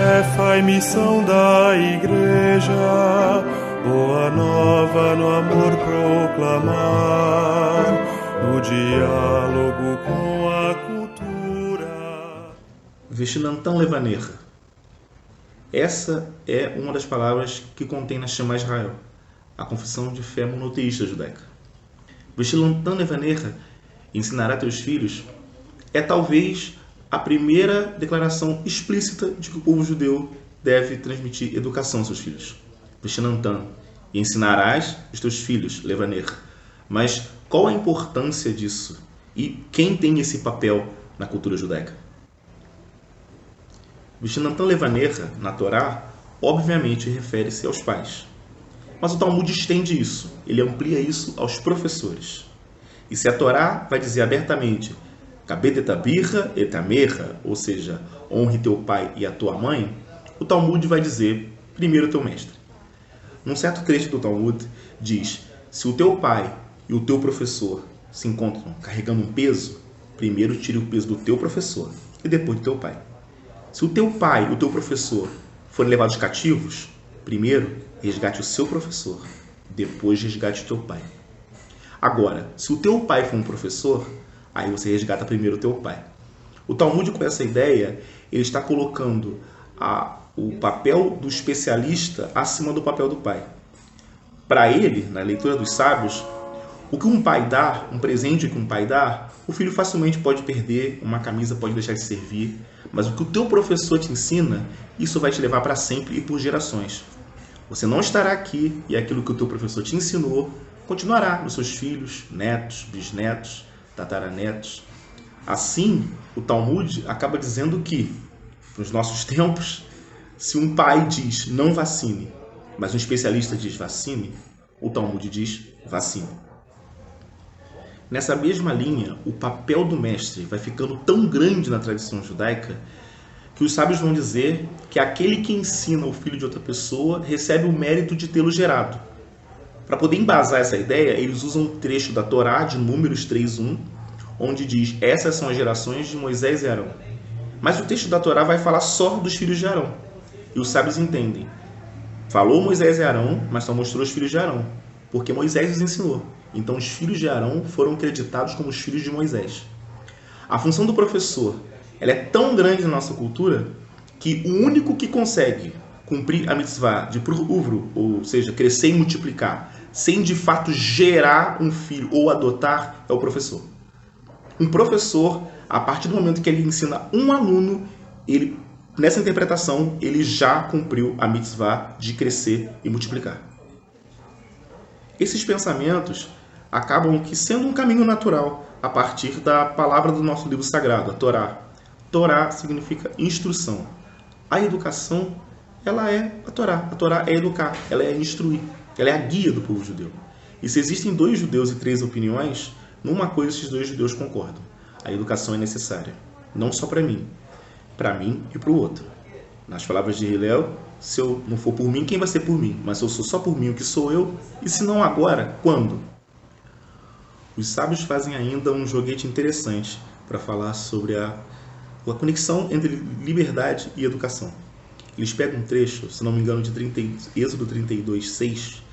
tarefa e missão da Igreja, boa nova no amor proclamar, no diálogo com a cultura. Vestinantan Levaner. Essa é uma das palavras que contém na Shema Israel, a confissão de fé monoteísta judaica. Vestinantan Levaner, ensinará teus filhos, é talvez a primeira declaração explícita de que o povo judeu deve transmitir educação aos seus filhos. Vestinantan, e ensinarás os teus filhos, Levaner. Mas qual a importância disso? E quem tem esse papel na cultura judaica? Vestinantan Levaner, na Torá, obviamente refere-se aos pais. Mas o Talmud estende isso, ele amplia isso aos professores. E se a Torá vai dizer abertamente Kabed et abirra et amerra, ou seja, honre teu pai e a tua mãe, o Talmud vai dizer primeiro teu mestre. Num certo trecho do Talmud diz, se o teu pai e o teu professor se encontram carregando um peso, primeiro tire o peso do teu professor e depois do teu pai. Se o teu pai e o teu professor forem levados cativos, primeiro resgate o seu professor, depois resgate o teu pai. Agora, se o teu pai for um professor, aí você resgata primeiro o teu pai. O Talmud, com essa ideia, ele está colocando o papel do especialista acima do papel do pai. Para ele, na leitura dos sábios, o que um pai dá, um presente que um pai dá, o filho facilmente pode perder, uma camisa pode deixar de servir, mas o que o teu professor te ensina, isso vai te levar para sempre e por gerações. Você não estará aqui e aquilo que o teu professor te ensinou continuará nos seus filhos, netos, bisnetos, tataranetos. Assim, o Talmud acaba dizendo que, nos nossos tempos, se um pai diz não vacine, mas um especialista diz vacine, o Talmud diz vacine. Nessa mesma linha, o papel do mestre vai ficando tão grande na tradição judaica que os sábios vão dizer que aquele que ensina o filho de outra pessoa recebe o mérito de tê-lo gerado. Para poder embasar essa ideia, eles usam um trecho da Torá, de Números 3:1, onde diz, essas são as gerações de Moisés e Arão. Mas o texto da Torá vai falar só dos filhos de Arão. E os sábios entendem. Falou Moisés e Arão, mas só mostrou os filhos de Arão, porque Moisés os ensinou. Então os filhos de Arão foram creditados como os filhos de Moisés. A função do professor, ela é tão grande na nossa cultura que o único que consegue cumprir a mitzvah de pruvro, ou seja, crescer e multiplicar, sem de fato gerar um filho ou adotar, é o professor. Um professor, a partir do momento que ele ensina um aluno, ele, nessa interpretação, ele já cumpriu a mitzvah de crescer e multiplicar. Esses pensamentos acabam que sendo um caminho natural a partir da palavra do nosso livro sagrado, a Torá. Torá significa instrução. A educação, ela é a Torá. A Torá é educar, ela é instruir, ela é a guia do povo judeu. E se existem 2 judeus e 3 opiniões, numa coisa esses 2 judeus concordam. A educação é necessária, não só para mim e para o outro. Nas palavras de Hillel, se eu não for por mim, quem vai ser por mim? Mas se eu sou só por mim, o que sou eu? E se não agora, quando? Os sábios fazem ainda um joguete interessante para falar sobre a conexão entre liberdade e educação. Eles pegam um trecho, se não me engano, de Êxodo 32:6,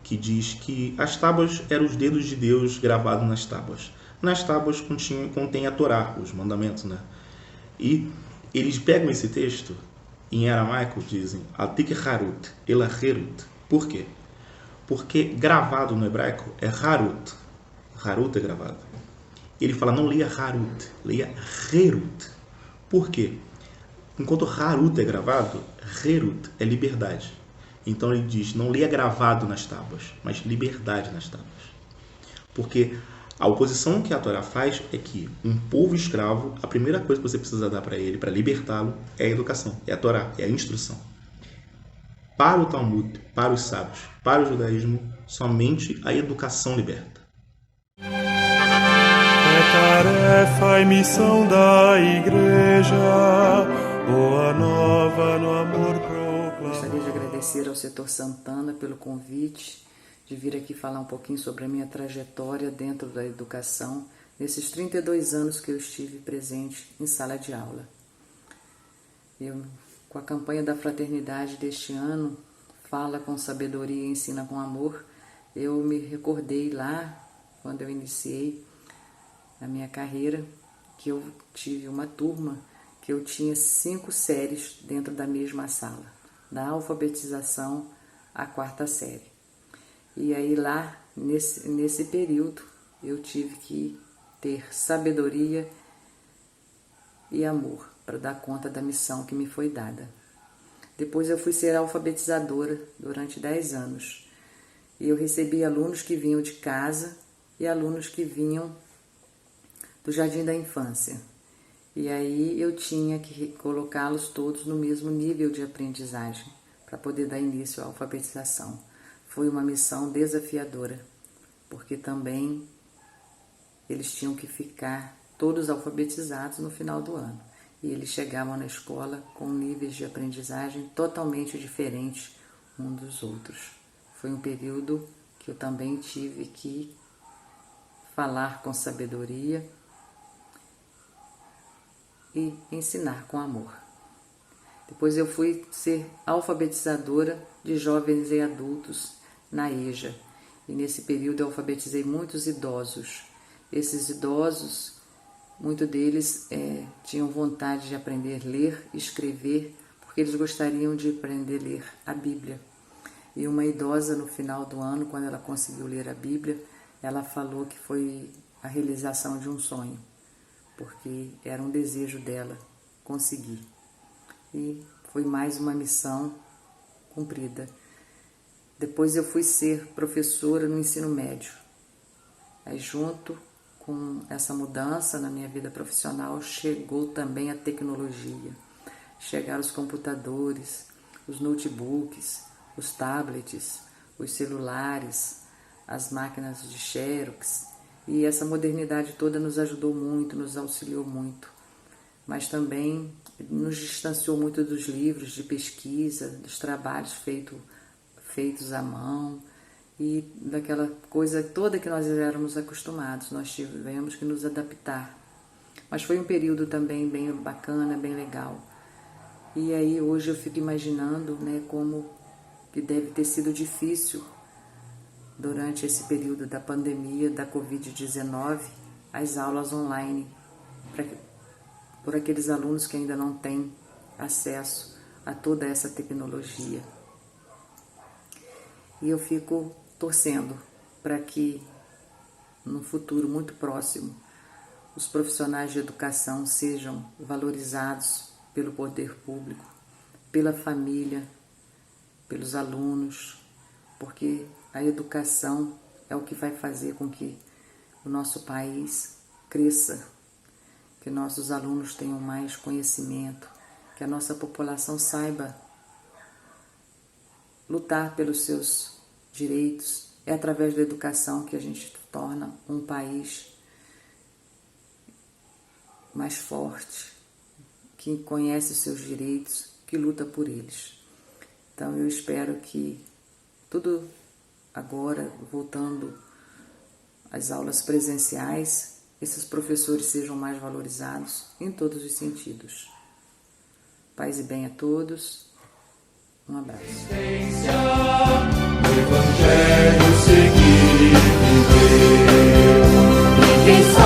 que diz que as tábuas eram os dedos de Deus gravados nas tábuas. Nas tábuas contém a Torá, os mandamentos, né? E eles pegam esse texto, em aramaico dizem Atik Harut, Elaherut. Por quê? Porque gravado no hebraico é Harut. Harut é gravado. Ele fala, não leia Harut, leia Herut. Por quê? Enquanto Harut é gravado, Herut é liberdade. Então ele diz, não leia gravado nas tábuas, mas liberdade nas tábuas. Porque a oposição que a Torá faz é que um povo escravo, a primeira coisa que você precisa dar para ele, para libertá-lo, é a educação, é a Torá, é a instrução. Para o Talmud, para os sábios, para o judaísmo, somente a educação liberta. É tarefa e missão da Igreja, boa nova no amor proclamar. Gostaria de agradecer ao Setor Santana pelo convite de vir aqui falar um pouquinho sobre a minha trajetória dentro da educação, nesses 32 anos que eu estive presente em sala de aula. Eu com a campanha da fraternidade deste ano, Fala com Sabedoria e Ensina com Amor, eu me recordei lá, quando eu iniciei a minha carreira, que eu tive uma turma que eu tinha 5 séries dentro da mesma sala, da alfabetização à 4ª série. E aí lá, nesse período, eu tive que ter sabedoria e amor para dar conta da missão que me foi dada. Depois eu fui ser alfabetizadora durante 10 anos. E eu recebi alunos que vinham de casa e alunos que vinham do jardim da infância. E aí eu tinha que colocá-los todos no mesmo nível de aprendizagem para poder dar início à alfabetização. Foi uma missão desafiadora, porque também eles tinham que ficar todos alfabetizados no final do ano. E eles chegavam na escola com níveis de aprendizagem totalmente diferentes uns dos outros. Foi um período que eu também tive que falar com sabedoria e ensinar com amor. Depois eu fui ser alfabetizadora de jovens e adultos na EJA. E nesse período eu alfabetizei muitos idosos. Esses idosos, muitos deles tinham vontade de aprender a ler e escrever, porque eles gostariam de aprender a ler a Bíblia. E uma idosa, no final do ano, quando ela conseguiu ler a Bíblia, ela falou que foi a realização de um sonho, porque era um desejo dela conseguir. E foi mais uma missão cumprida. Depois eu fui ser professora no ensino médio. Aí, junto com essa mudança na minha vida profissional, chegou também a tecnologia. Chegaram os computadores, os notebooks, os tablets, os celulares, as máquinas de xerox, e essa modernidade toda nos ajudou muito, nos auxiliou muito, mas também nos distanciou muito dos livros de pesquisa, dos trabalhos feitos à mão e daquela coisa toda que nós éramos acostumados. Nós tivemos que nos adaptar, mas foi um período também bem bacana, bem legal. E aí hoje eu fico imaginando, como que deve ter sido difícil durante esse período da pandemia, da Covid-19, as aulas online, por aqueles alunos que ainda não têm acesso a toda essa tecnologia. E eu fico torcendo para que, no futuro muito próximo, os profissionais de educação sejam valorizados pelo poder público, pela família, pelos alunos, porque a educação é o que vai fazer com que o nosso país cresça, que nossos alunos tenham mais conhecimento, que a nossa população saiba lutar pelos seus direitos. É através da educação que a gente torna um país mais forte, que conhece os seus direitos, que luta por eles. Então eu espero que tudo agora, voltando às aulas presenciais, esses professores sejam mais valorizados em todos os sentidos. Paz e bem a todos. Um abraço. O Evangelho seguir e viver.